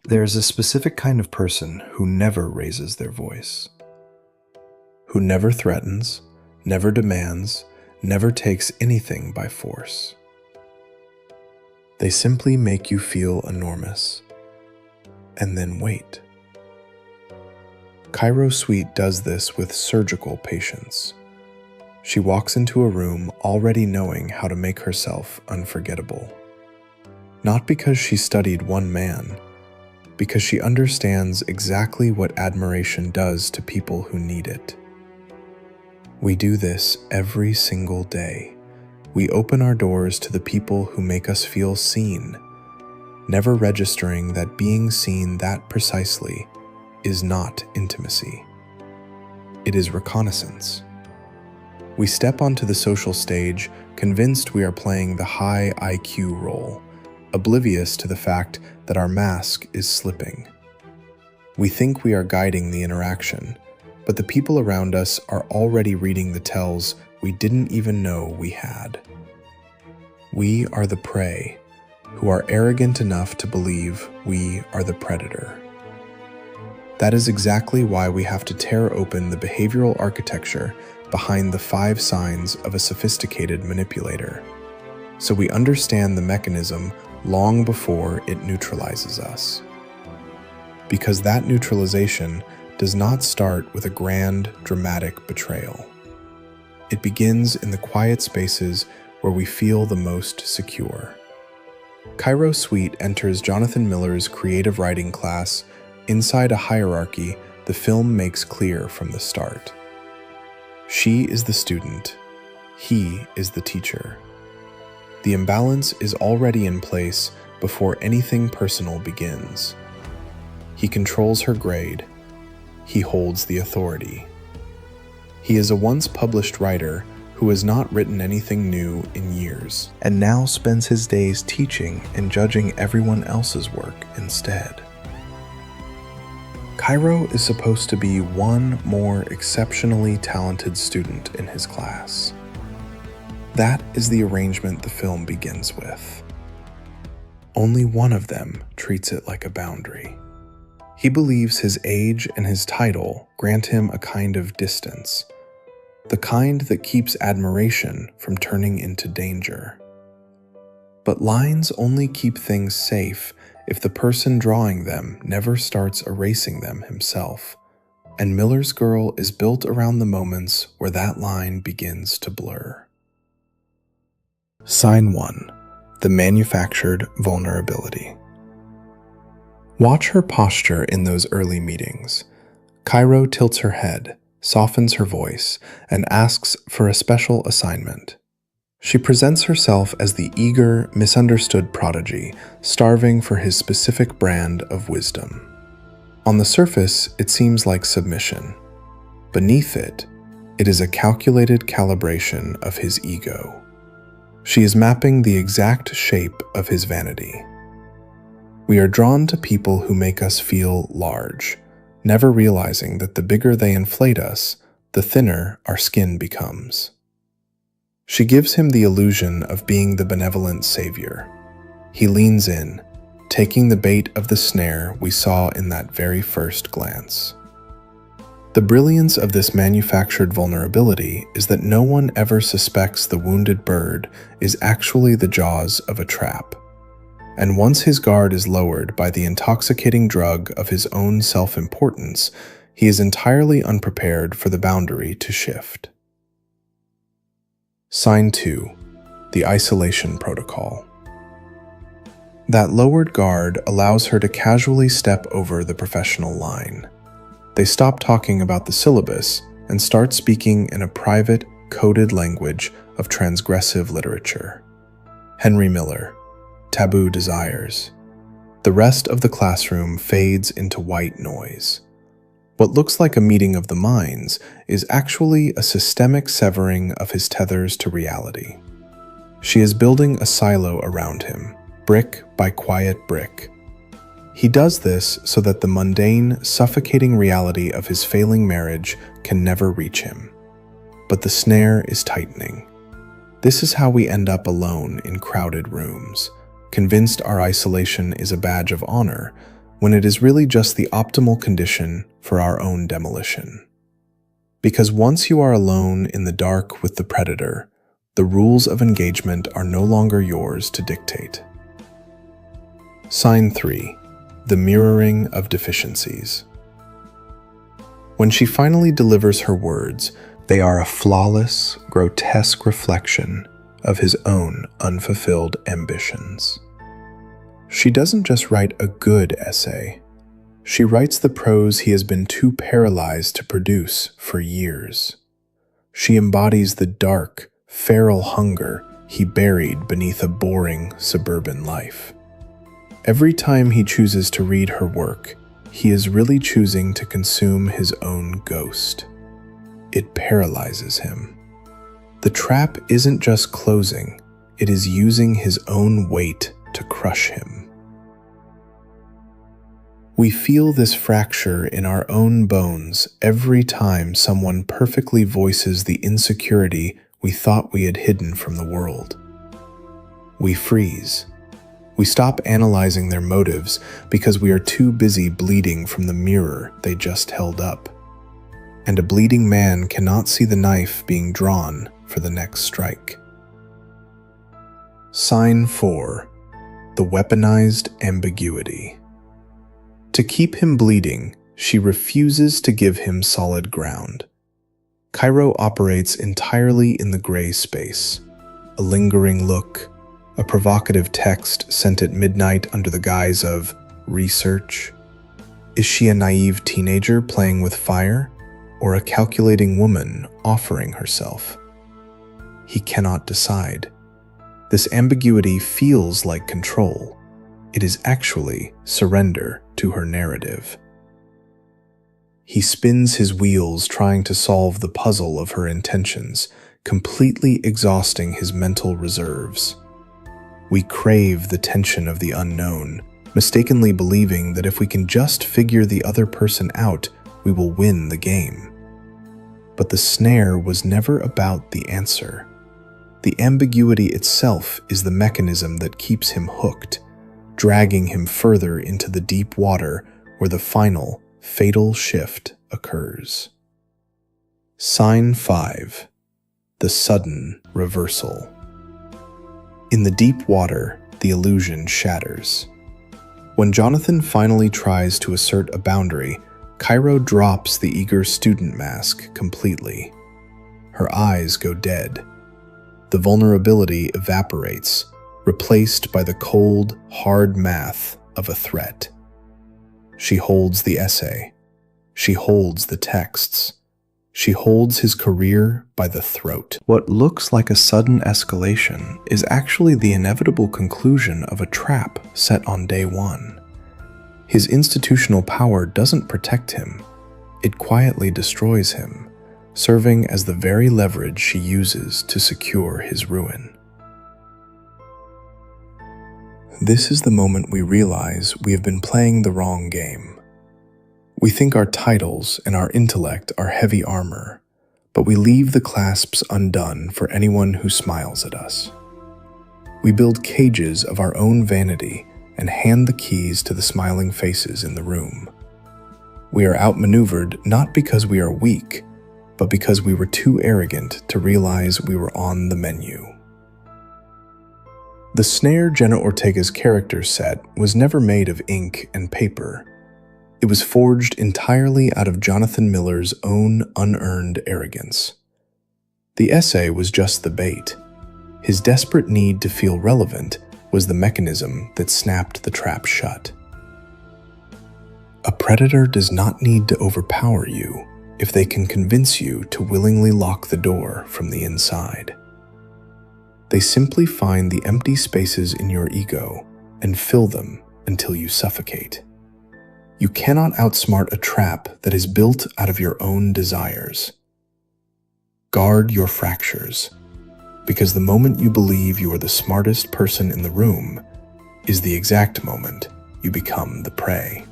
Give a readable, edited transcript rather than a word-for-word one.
There is a specific kind of person who never raises their voice, who never threatens, never demands, never takes anything by force. They simply make you feel enormous, and then wait. Cairo Sweet does this with surgical patience. She walks into a room already knowing how to make herself unforgettable. Not because she studied one man, because she understands exactly what admiration does to people who need it. We do this every single day. We open our doors to the people who make us feel seen, never registering that being seen that precisely is not intimacy. It is reconnaissance. We step onto the social stage convinced we are playing the high IQ role, oblivious to the fact that our mask is slipping. We think we are guiding the interaction, but the people around us are already reading the tells we didn't even know we had. We are the prey, who are arrogant enough to believe we are the predator. That is exactly why we have to tear open the behavioral architecture behind the 5 signs of a sophisticated manipulator, so we understand the mechanism long before it neutralizes us. Because that neutralization does not start with a grand, dramatic betrayal. It begins in the quiet spaces where we feel the most secure. Cairo Sweet enters Jonathan Miller's creative writing class inside a hierarchy the film makes clear from the start. She is the student. He is the teacher. The imbalance is already in place before anything personal begins. He controls her grade. He holds the authority. He is a once published writer who has not written anything new in years, and now spends his days teaching and judging everyone else's work instead. Cairo is supposed to be one more exceptionally talented student in his class. That is the arrangement the film begins with. Only one of them treats it like a boundary. He believes his age and his title grant him a kind of distance, the kind that keeps admiration from turning into danger. But lines only keep things safe if the person drawing them never starts erasing them himself, and Miller's Girl is built around the moments where that line begins to blur. Sign 1. The manufactured vulnerability. Watch her posture in those early meetings. Cairo tilts her head, softens her voice, and asks for a special assignment. She presents herself as the eager, misunderstood prodigy, starving for his specific brand of wisdom. On the surface, it seems like submission. Beneath it, it is a calculated calibration of his ego. She is mapping the exact shape of his vanity. We are drawn to people who make us feel large, never realizing that the bigger they inflate us, the thinner our skin becomes. She gives him the illusion of being the benevolent savior. He leans in, taking the bait of the snare we saw in that very first glance. The brilliance of this manufactured vulnerability is that no one ever suspects the wounded bird is actually the jaws of a trap. And once his guard is lowered by the intoxicating drug of his own self-importance, he is entirely unprepared for the boundary to shift. Sign 2. The isolation protocol. That lowered guard allows her to casually step over the professional line. They stop talking about the syllabus and start speaking in a private, coded language of transgressive literature. Henry Miller, Taboo Desires. The rest of the classroom fades into white noise. What looks like a meeting of the minds is actually a systemic severing of his tethers to reality. She is building a silo around him, brick by quiet brick. He does this so that the mundane, suffocating reality of his failing marriage can never reach him. But the snare is tightening. This is how we end up alone in crowded rooms, convinced our isolation is a badge of honor, when it is really just the optimal condition for our own demolition. Because once you are alone in the dark with the predator, the rules of engagement are no longer yours to dictate. Sign 3. The Mirroring of Deficiencies. When she finally delivers her words, they are a flawless, grotesque reflection of his own unfulfilled ambitions. She doesn't just write a good essay. She writes the prose he has been too paralyzed to produce for years. She embodies the dark, feral hunger he buried beneath a boring suburban life. Every time he chooses to read her work, he is really choosing to consume his own ghost. It paralyzes him. The trap isn't just closing, it is using his own weight to crush him. We feel this fracture in our own bones every time someone perfectly voices the insecurity we thought we had hidden from the world. We freeze. We stop analyzing their motives because we are too busy bleeding from the mirror they just held up. And a bleeding man cannot see the knife being drawn for the next strike. Sign 4. The Weaponized Ambiguity. To keep him bleeding, she refuses to give him solid ground. Cairo operates entirely in the gray space. A lingering look, a provocative text sent at midnight under the guise of research. Is she a naive teenager playing with fire, or a calculating woman offering herself? He cannot decide. This ambiguity feels like control. It is actually surrender to her narrative. He spins his wheels trying to solve the puzzle of her intentions, completely exhausting his mental reserves. We crave the tension of the unknown, mistakenly believing that if we can just figure the other person out, we will win the game. But the snare was never about the answer. The ambiguity itself is the mechanism that keeps him hooked, dragging him further into the deep water where the final, fatal shift occurs. Sign 5. The Sudden Reversal. In the deep water, the illusion shatters. When Jonathan finally tries to assert a boundary, Cairo drops the eager student mask completely. Her eyes go dead. The vulnerability evaporates, replaced by the cold, hard math of a threat. She holds the essay. She holds the texts. She holds his career by the throat. What looks like a sudden escalation is actually the inevitable conclusion of a trap set on day one. His institutional power doesn't protect him. It quietly destroys him, serving as the very leverage she uses to secure his ruin. This is the moment we realize we have been playing the wrong game. We think our titles and our intellect are heavy armor, but we leave the clasps undone for anyone who smiles at us. We build cages of our own vanity and hand the keys to the smiling faces in the room. We are outmaneuvered not because we are weak, but because we were too arrogant to realize we were on the menu. The snare Jenna Ortega's character set was never made of ink and paper. It was forged entirely out of Jonathan Miller's own unearned arrogance. The essay was just the bait. His desperate need to feel relevant was the mechanism that snapped the trap shut. A predator does not need to overpower you if they can convince you to willingly lock the door from the inside. They simply find the empty spaces in your ego and fill them until you suffocate. You cannot outsmart a trap that is built out of your own desires. Guard your fractures, because the moment you believe you are the smartest person in the room is the exact moment you become the prey.